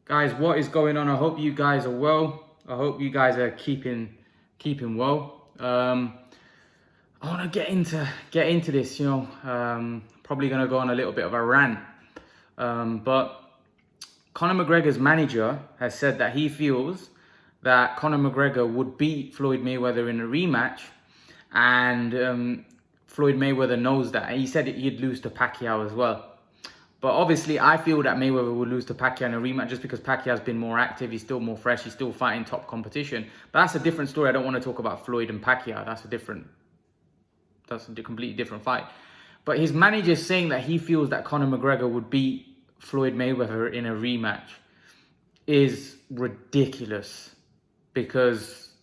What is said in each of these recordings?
Guys, what is going on? I hope you guys are well. I hope you guys are keeping well. I want to get into this. Probably gonna go on a little bit of a rant. But Connor McGregor's manager has said that he feels that Connor McGregor would beat Floyd Mayweather in a rematch, and Floyd Mayweather knows that. And he said he'd lose to Pacquiao as well. But obviously, I feel that Mayweather will lose to Pacquiao in a rematch just because Pacquiao's been more active. He's still more fresh. He's still fighting top competition. But that's a different story. I don't want to talk about Floyd and Pacquiao. That's a completely different fight. But his manager's saying that he feels that Conor McGregor would beat Floyd Mayweather in a rematch is ridiculous, because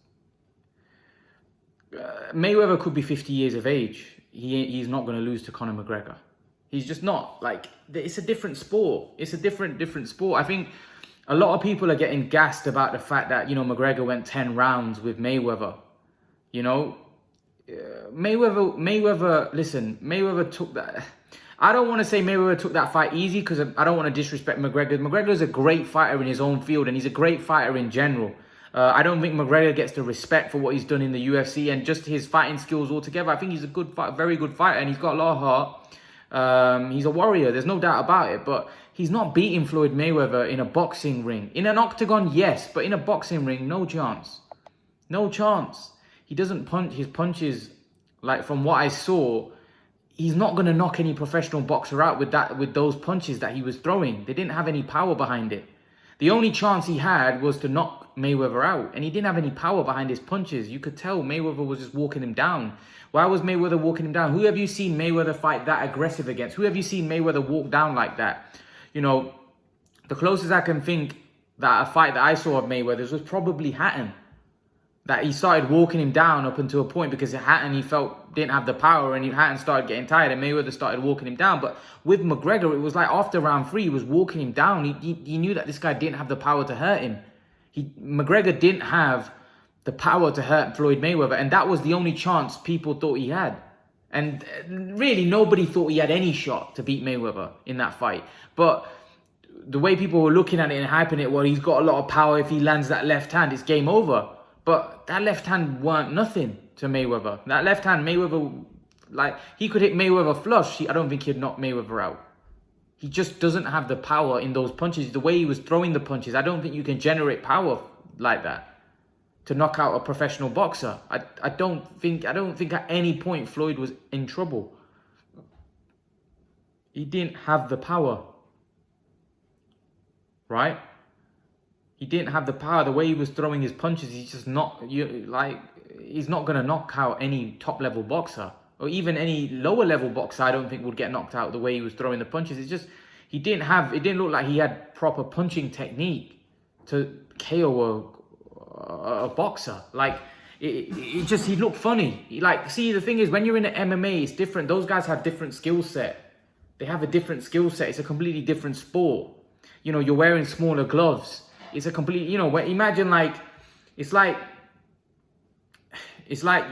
Mayweather could be 50 years of age. He's not going to lose to Conor McGregor. He's just not. Like, it's a different sport. It's a different sport. I think a lot of people are getting gassed about the fact that, McGregor went 10 rounds with Mayweather. Mayweather took that. I don't want to say Mayweather took that fight easy, because I don't want to disrespect McGregor. McGregor is a great fighter in his own field, and he's a great fighter in general. I don't think McGregor gets the respect for what he's done in the UFC and just his fighting skills altogether. I think he's a very good fighter, and he's got a lot of heart. He's a warrior, there's no doubt about it, but he's not beating Floyd Mayweather in a boxing ring. In an octagon, yes, but in a boxing ring, no chance. No chance. He doesn't punch. His punches, like, from what I saw, he's not going to knock any professional boxer out with those punches that he was throwing. They didn't have any power behind it. The only chance he had was to knock Mayweather out, and he didn't have any power behind his punches. You could tell Mayweather was just walking him down. Why was Mayweather walking him down? Who have you seen Mayweather fight that aggressive against? Who have you seen Mayweather walk down like that? The closest I can think that a fight that I saw of Mayweather's was probably Hatton. That he started walking him down up until a point, because Hatton, he felt, didn't have the power, and Hatton started getting tired, and Mayweather started walking him down. But with McGregor, it was like after round 3, he was walking him down. He knew that this guy didn't have the power to hurt him. McGregor didn't have the power to hurt Floyd Mayweather, and that was the only chance people thought he had. And really, nobody thought he had any shot to beat Mayweather in that fight. But the way people were looking at it and hyping it, well, he's got a lot of power. If he lands that left hand, it's game over. But that left hand weren't nothing to Mayweather. That left hand, Mayweather, like, he could hit Mayweather flush. I don't think he'd knock Mayweather out. He just doesn't have the power in those punches. The way he was throwing the punches, I don't think you can generate power like that to knock out a professional boxer. I don't think at any point Floyd was in trouble. He didn't have the power. Right? He didn't have the power. The way he was throwing his punches, he's just not, he's not going to knock out any top level boxer, or even any lower level boxer. I don't think would get knocked out the way he was throwing the punches. It's just, it didn't look like he had proper punching technique to KO a boxer. Like, he looked funny. See, the thing is, when you're in the MMA, it's different. Those guys have different skill set. They have a different skill set. It's a completely different sport. You're wearing smaller gloves. It's a complete, imagine, like, it's like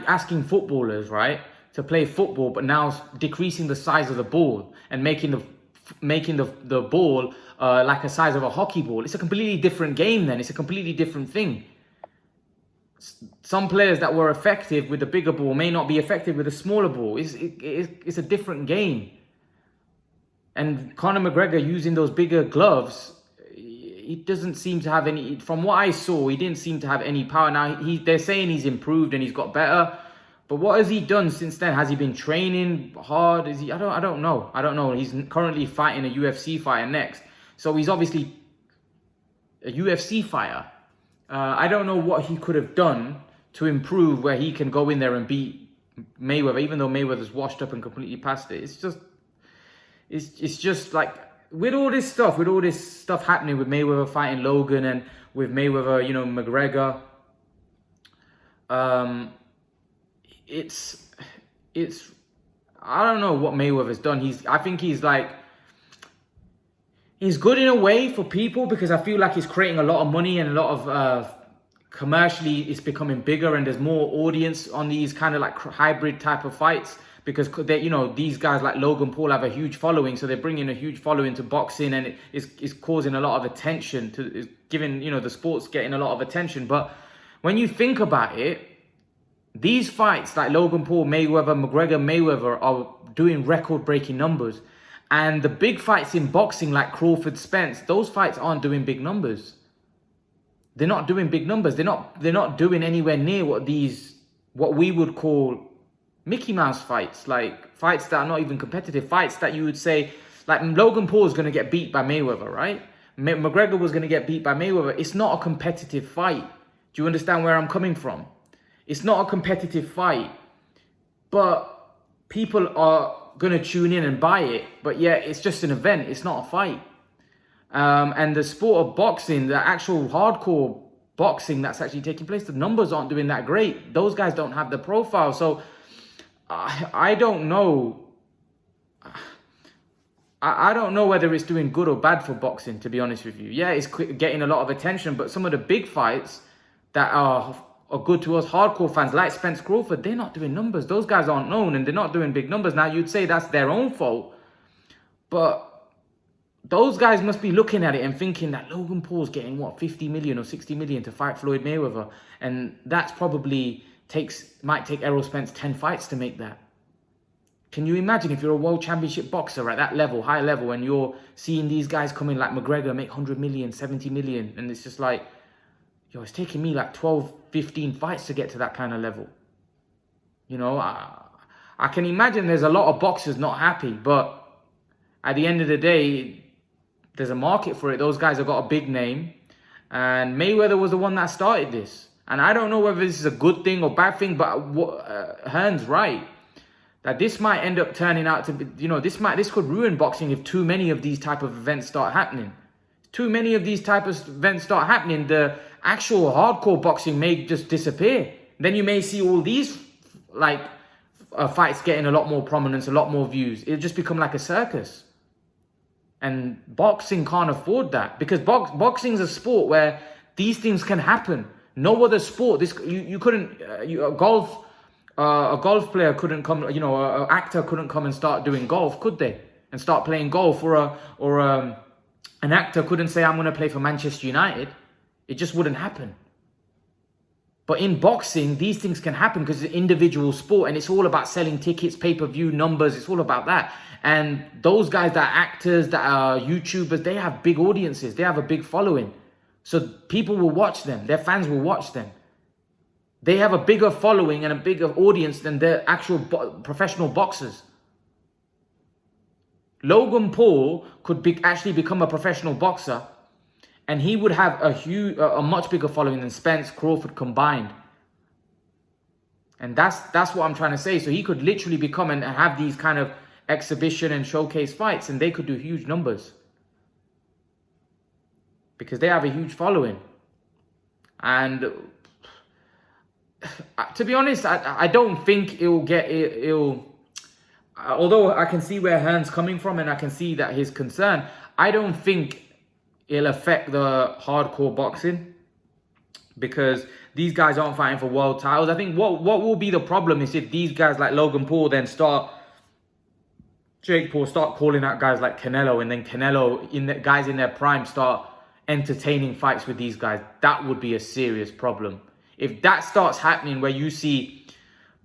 asking footballers, right, to play football, but now decreasing the size of the ball and making the ball like a size of a hockey ball. It's a completely different game then. It's a completely different thing. Some players that were effective with the bigger ball may not be effective with a smaller ball. It's a different game. And Conor McGregor, using those bigger gloves, he doesn't seem to have any. From what I saw, he didn't seem to have any power. Now they're saying he's improved and he's got better, but what has he done since then? Has he been training hard? Is he? I don't know. I don't know. He's currently fighting a UFC fighter next, so he's obviously a UFC fighter. I don't know what he could have done to improve, where he can go in there and beat Mayweather, even though Mayweather's washed up and completely past it. It's just like, with all this stuff happening with Mayweather fighting Logan, and with Mayweather, McGregor, it's I don't know what Mayweather's done. I think he's good in a way for people, because I feel like he's creating a lot of money, and a lot of commercially it's becoming bigger, and there's more audience on these kind of like hybrid type of fights. because they, these guys like Logan Paul have a huge following, so they're bringing a huge following to boxing, and it's causing a lot of attention it's giving, the sport's getting a lot of attention. But when you think about it, these fights like Logan Paul, Mayweather, McGregor, Mayweather are doing record-breaking numbers. And the big fights in boxing like Crawford, Spence, those fights aren't doing big numbers. They're not doing big numbers. They're not doing anywhere near what we would call Mickey Mouse fights, like fights that are not even competitive, fights that you would say, like Logan Paul is going to get beat by Mayweather, right? McGregor was going to get beat by Mayweather. It's not a competitive fight. Do you understand where I'm coming from? It's not a competitive fight, but people are going to tune in and buy it. But yeah, it's just an event. It's not a fight. And the sport of boxing, the actual hardcore boxing that's actually taking place, the numbers aren't doing that great. Those guys don't have the profile. So I don't know. I don't know whether it's doing good or bad for boxing, to be honest with you. Yeah, it's getting a lot of attention, but some of the big fights that are good to us hardcore fans, like Spence Crawford, they're not doing numbers. Those guys aren't known, and they're not doing big numbers. Now, you'd say that's their own fault, but those guys must be looking at it and thinking that Logan Paul's getting, 50 million or 60 million to fight Floyd Mayweather, and that's probably might take Errol Spence 10 fights to make that. Can you imagine if you're a world championship boxer at that level, high level, and you're seeing these guys come in like McGregor make 100 million, 70 million, and it's just like, it's taking me like 12, 15 fights to get to that kind of level. I can imagine there's a lot of boxers not happy, but at the end of the day, there's a market for it. Those guys have got a big name, and Mayweather was the one that started this. And I don't know whether this is a good thing or bad thing, but Hearn's right. That this might end up turning out to be, this could ruin boxing if too many of these type of events start happening. Too many of these type of events start happening, the actual hardcore boxing may just disappear. Then you may see all these fights getting a lot more prominence, a lot more views. It'll just become like a circus. And boxing can't afford that, because boxing is a sport where these things can happen. No other sport, you couldn't, a golf player couldn't come, an actor couldn't come and start doing golf, could they? And start playing golf, or an actor couldn't say, I'm going to play for Manchester United. It just wouldn't happen. But in boxing, these things can happen because it's an individual sport, and it's all about selling tickets, pay-per-view numbers. It's all about that. And those guys that are actors, that are YouTubers, they have big audiences. They have a big following. So people will watch them. Their fans will watch them. They have a bigger following and a bigger audience than the actual professional boxers. Logan Paul could actually become a professional boxer, and he would have a much bigger following than Spence, Crawford combined. And that's what I'm trying to say. So he could literally become and have these kind of exhibition and showcase fights, and they could do huge numbers because they have a huge following. And to be honest, I don't think although I can see where Hearn's coming from, and I can see that his concern, I don't think it'll affect the hardcore boxing, because these guys aren't fighting for world titles. I think what will be the problem is if these guys like Logan Paul then Jake Paul start calling out guys like Canelo, and then Canelo, guys in their prime, start entertaining fights with these guys. That would be a serious problem. If that starts happening, where you see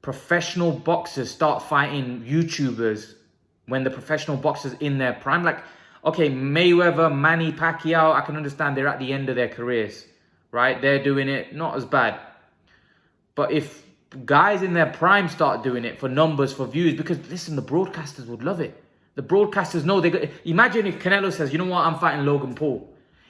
professional boxers start fighting YouTubers when the professional boxers in their prime, like, okay, Mayweather, Manny Pacquiao, I can understand they're at the end of their careers, right? They're doing it, not as bad. But if guys in their prime start doing it for numbers, for views, because listen, the broadcasters would love it. The broadcasters know imagine if Canelo says, you know what, I'm fighting Logan Paul.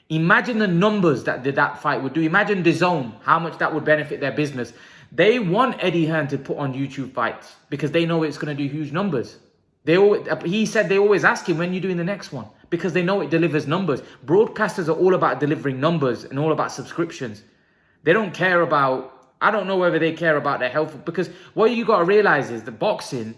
Imagine the numbers that fight would do. Imagine DAZN, how much that would benefit their business. They want Eddie Hearn to put on YouTube fights because they know it's going to do huge numbers. He said they always ask him, when you're doing the next one, because they know it delivers numbers. Broadcasters are all about delivering numbers and all about subscriptions. They don't care about, I don't know whether they care about their health, because what you got to realize is the boxing,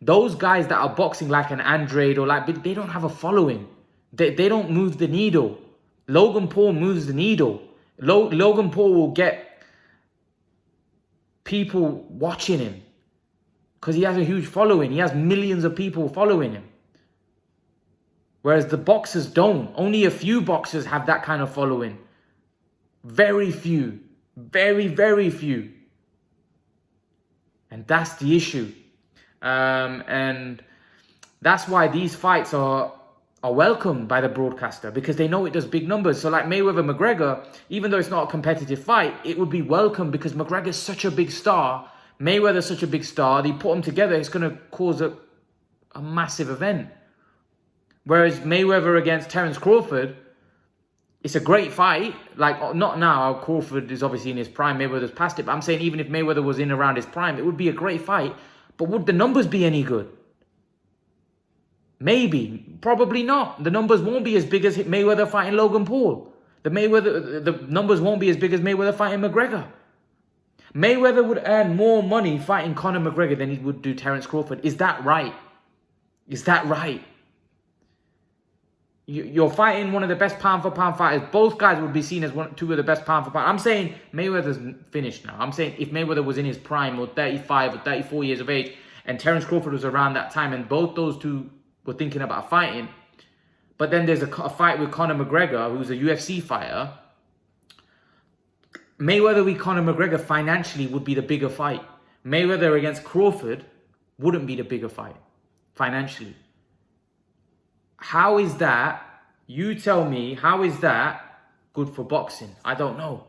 those guys that are boxing like an Andrade or they don't have a following. They don't move the needle. Logan Paul moves the needle. Logan Paul will get people watching him. because he has a huge following. He has millions of people following him. Whereas the boxers don't. Only a few boxers have that kind of following. Very few. Very, very few. And that's the issue. And that's why these fights are welcomed by the broadcaster, because they know it does big numbers. So like Mayweather-McGregor, even though it's not a competitive fight, it would be welcomed because McGregor's such a big star. Mayweather's such a big star. They put them together, it's going to cause a massive event. Whereas Mayweather against Terence Crawford, it's a great fight. Like, not now, Crawford is obviously in his prime, Mayweather's past it. But I'm saying even if Mayweather was in around his prime, it would be a great fight. But would the numbers be any good? Maybe. Probably not. The numbers won't be as big as Mayweather fighting Logan Paul. The numbers won't be as big as Mayweather fighting McGregor. Mayweather would earn more money fighting Connor McGregor than he would do Terence Crawford. Is that right? Is that right? You're fighting one of the best pound-for-pound fighters. Both guys would be seen as two of the best pound-for-pound. I'm saying Mayweather's finished now. I'm saying if Mayweather was in his prime, or 35 or 34 years of age, and Terence Crawford was around that time, and both those two were thinking about fighting, but then there's a fight with Connor McGregor, who's a UFC fighter. Mayweather with Connor McGregor financially would be the bigger fight. Mayweather against Crawford wouldn't be the bigger fight financially. How is that? You tell me, how is that good for boxing? I don't know.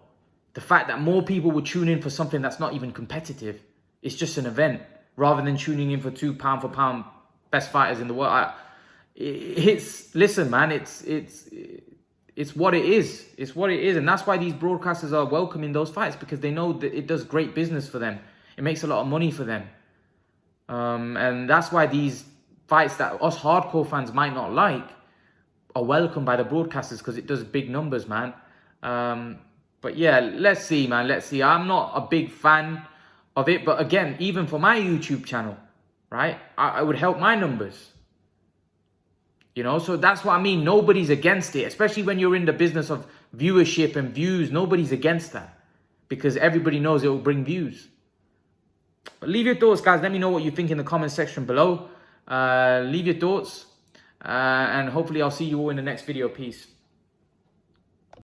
The fact that more people would tune in for something that's not even competitive, it's just an event, rather than tuning in for two pound-for-pound best fighters in the world. Listen, man, it's what it is. It's what it is. And that's why these broadcasters are welcoming those fights, because they know that it does great business for them. It makes a lot of money for them. And that's why these fights that us hardcore fans might not like are welcomed by the broadcasters, because it does big numbers, man. But yeah, let's see, man. Let's see. I'm not a big fan of it. But again, even for my YouTube channel, right, I would help my numbers. You know, so that's what I mean. Nobody's against it, especially when you're in the business of viewership and views. Nobody's against that, because everybody knows it will bring views. But leave your thoughts, guys. Let me know what you think in the comment section below. Leave your thoughts. And hopefully I'll see you all in the next video. Peace.